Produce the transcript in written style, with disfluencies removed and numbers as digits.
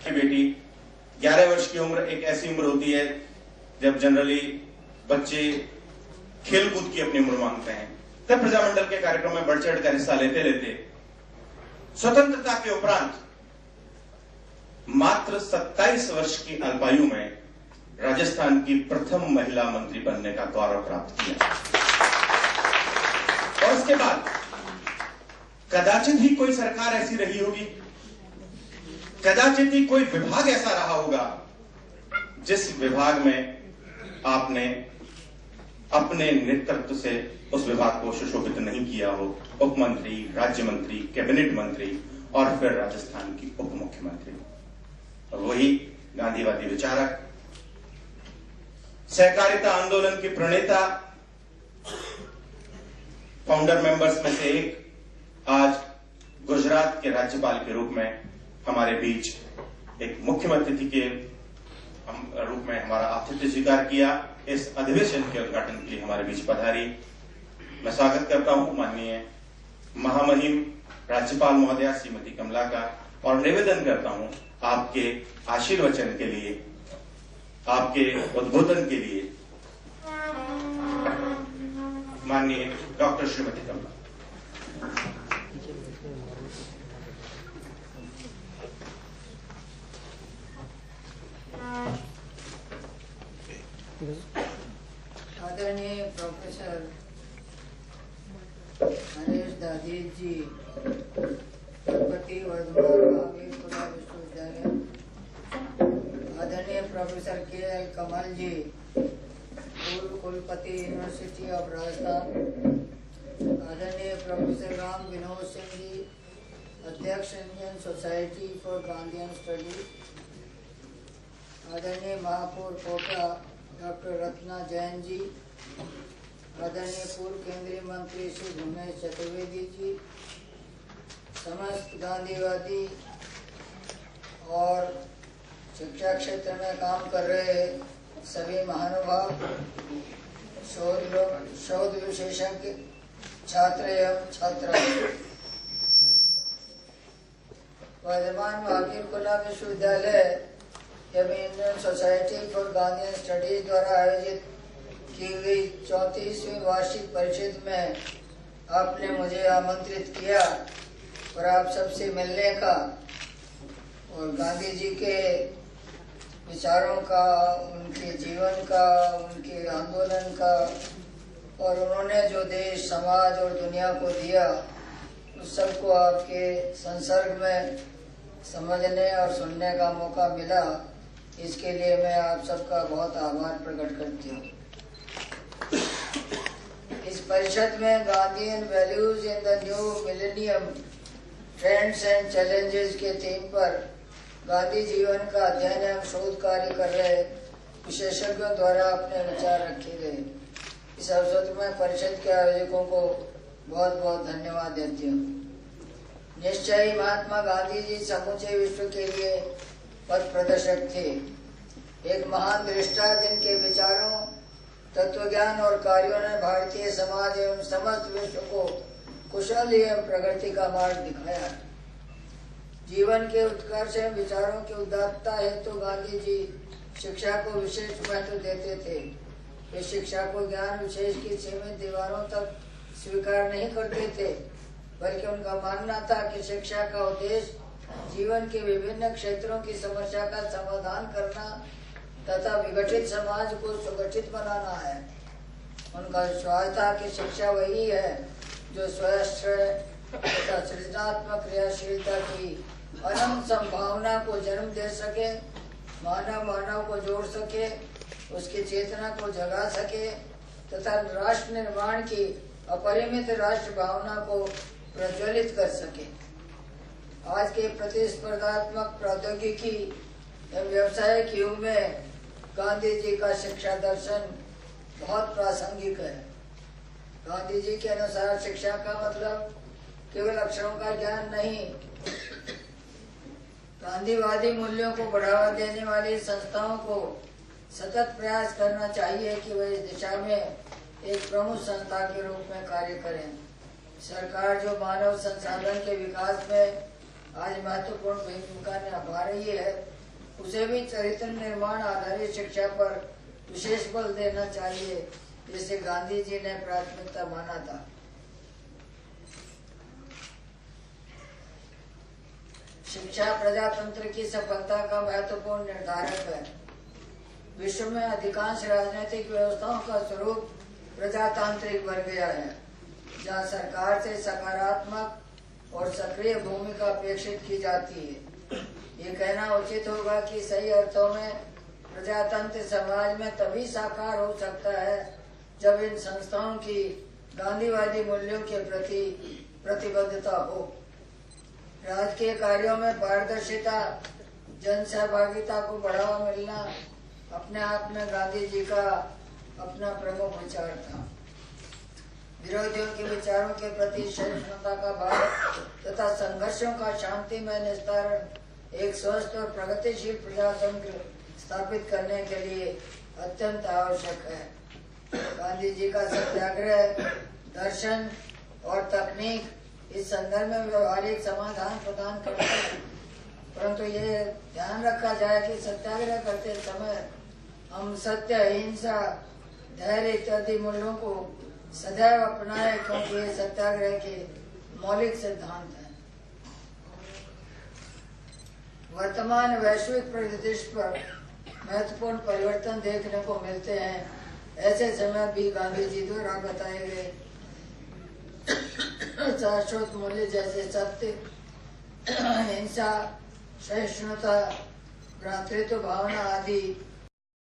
की बेटी। 11 वर्ष की उम्र एक ऐसी उम्र होती है जब जनरली बच्चे खेलकूद की अपनी उम्र मांगते हैं। तब प्रजामंडल के कार्यक्रम में बढ़ चढ़कर हिस्सा लेते लेते स्वतंत्रता के उपरांत मात्र 27 वर्ष की अल्पायु में राजस्थान की प्रथम महिला मंत्री बनने का गौरव प्राप्त किया। और उसके बाद कदाचित ही कोई सरकार ऐसी रही होगी, कदाचित ही कोई विभाग ऐसा रहा होगा जिस विभाग में आपने अपने नेतृत्व से उस विभाग को सुशोभित नहीं किया हो। उप मंत्री, राज्य मंत्री, कैबिनेट मंत्री और फिर राजस्थान की उप मुख्यमंत्री। और वही गांधीवादी विचारक, सहकारिता आंदोलन के प्रणेता, फाउंडर मेंबर्स में से एक, आज गुजरात के राज्यपाल के रूप में हमारे बीच एक मुख्य अतिथि के रूप में हमारा आतिथ्य स्वीकार किया। इस अधिवेशन के उद्घाटन के लिए हमारे बीच पधारी। मैं स्वागत करता हूं माननीय महामहिम राज्यपाल महोदया श्रीमती कमला का और निवेदन करता हूं आपके आशीर्वचन के लिए, आपके उद्बोधन के लिए माननीय डॉक्टर श्रीमती कमला। आदरणीय प्रोफेसर नरेश दादीज जी, कुलपति वर्धमान महावीर खुला विश्वविद्यालय, आदरणीय प्रोफेसर के.एल. कमल जी, पूर्व कुलपति यूनिवर्सिटी ऑफ राजस्थान, आदरणीय प्रोफेसर राम विनोद सिंह जी, अध्यक्ष Indian society for Gandhian studies, आदरणीय महापौर कोटा डॉक्टर रत्ना जैन जी, आदरणीय पूर्व केंद्रीय मंत्री श्री भूमेश चतुर्वेदी जी, समस्त गांधीवादी और शिक्षा क्षेत्र में काम कर रहे सभी महानुभाव, शोध विशेषज्ञ, छात्र एवं छात्रा, वर्धमान महावीर खुला विश्वविद्यालय एवं Indian society for Gandhian studies द्वारा आयोजित की गई 34वीं वार्षिक परिषद में आपने मुझे आमंत्रित किया और आप सबसे मिलने का और गांधी जी के विचारों का, उनके जीवन का, उनके आंदोलन का और उन्होंने जो देश, समाज और दुनिया को दिया उस सबको आपके संसर्ग में समझने और सुनने का मौका मिला। इसके लिए मैं आप सबका बहुत आभार प्रकट करती हूँ। इस परिषद में Gandhian values in the new millennium, trends and challenges के थीम पर गांधी जीवन का अध्ययन एवं शोध कार्य कर रहे विशेषज्ञों द्वारा अपने विचार रखे गए। इस अवसर पर मैं परिषद के आयोजकों को बहुत बहुत धन्यवाद देती हूँ। निश्चय ही महात्मा गांधी जी समूचे विश्व के लिए पथ प्रदर्शक थे, एक महान दृष्टा जिनके विचारों, तत्वज्ञान और कार्यों ने भारतीय समाज एवं समस्त विश्व को कुशल एवं प्रगति का मार्ग दिखाया। जीवन के उत्कर्ष एवं विचारों की उदात्तता हेतु तो गांधी जी शिक्षा को विशेष महत्व देते थे। वे शिक्षा को ज्ञान विशेष की सीमित दीवारों तक स्वीकार नहीं करते थे, बल्कि उनका मानना था कि शिक्षा का उद्देश्य जीवन के विभिन्न क्षेत्रों की समस्या का समाधान करना तथा विघटित समाज को सुगठित बनाना है। उनका विश्वास था कि शिक्षा वही है जो स्वास्थ्य तथा सृजनात्मक क्रियाशीलता की अनंत संभावना को जन्म दे सके, मानव को जोड़ सके, उसकी चेतना को जगा सके तथा राष्ट्र निर्माण की अपरिमित राष्ट्र भावना को प्रज्वलित कर सके। आज के प्रतिस्पर्धात्मक प्रौद्योगिकी एवं व्यावसायिक युग में गांधी जी का शिक्षा दर्शन बहुत प्रासंगिक है। गांधी जी के अनुसार शिक्षा का मतलब केवल अक्षरों का ज्ञान नहीं, गांधीवादी मूल्यों को बढ़ावा देने वाली संस्थाओं को सतत प्रयास करना चाहिए कि वह इस दिशा में एक प्रमुख संस्था के रूप में कार्य करें। सरकार जो मानव संसाधन के विकास में आज महत्वपूर्ण भूमिका निभा रही है, उसे भी चरित्र निर्माण आधारित शिक्षा पर विशेष बल देना चाहिए, जिसे गांधी जी ने प्राथमिकता माना था। शिक्षा प्रजातंत्र की सफलता का महत्वपूर्ण निर्धारक है। विश्व में अधिकांश राजनीतिक व्यवस्थाओं का स्वरूप प्रजातांत्रिक बन गया है, जहाँ सरकार से सकारात्मक और सक्रिय भूमिका अपेक्षित की जाती है। ये कहना उचित होगा कि सही अर्थों में प्रजातंत्र समाज में तभी साकार हो सकता है जब इन संस्थाओं की गांधीवादी मूल्यों के प्रति प्रतिबद्धता हो। राजकीय कार्यों में पारदर्शिता, जन सहभागिता को बढ़ावा मिलना अपने आप में गांधी जी का अपना प्रमुख विचार था। विरोधियों के विचारों के प्रति सहिष्णुता का भाव तथा संघर्षों का शांतिमय निस्तारण एक स्वस्थ और प्रगतिशील प्रजातंत्र स्थापित करने के लिए अत्यंत आवश्यक है। गांधी जी का सत्याग्रह, दर्शन और तकनीक इस संदर्भ में व्यवहारिक समाधान प्रदान करते हैं, परंतु ये ध्यान रखा जाए कि सत्याग्रह करते समय हम सत्य, अहिंसा, धैर्य इत्यादि मूल्यों को सदैव अपनाएं, क्योंकि ये सत्याग्रह के मौलिक सिद्धांत हैं। वर्तमान वैश्विक परिदृश्य पर महत्वपूर्ण परिवर्तन देखने को मिलते हैं। ऐसे समय भी गांधी जी द्वारा बताए गए शाश्वत मूल्य जैसे सत्य, हिंसा, सहिष्णुता, भ्रातृत्व भावना आदि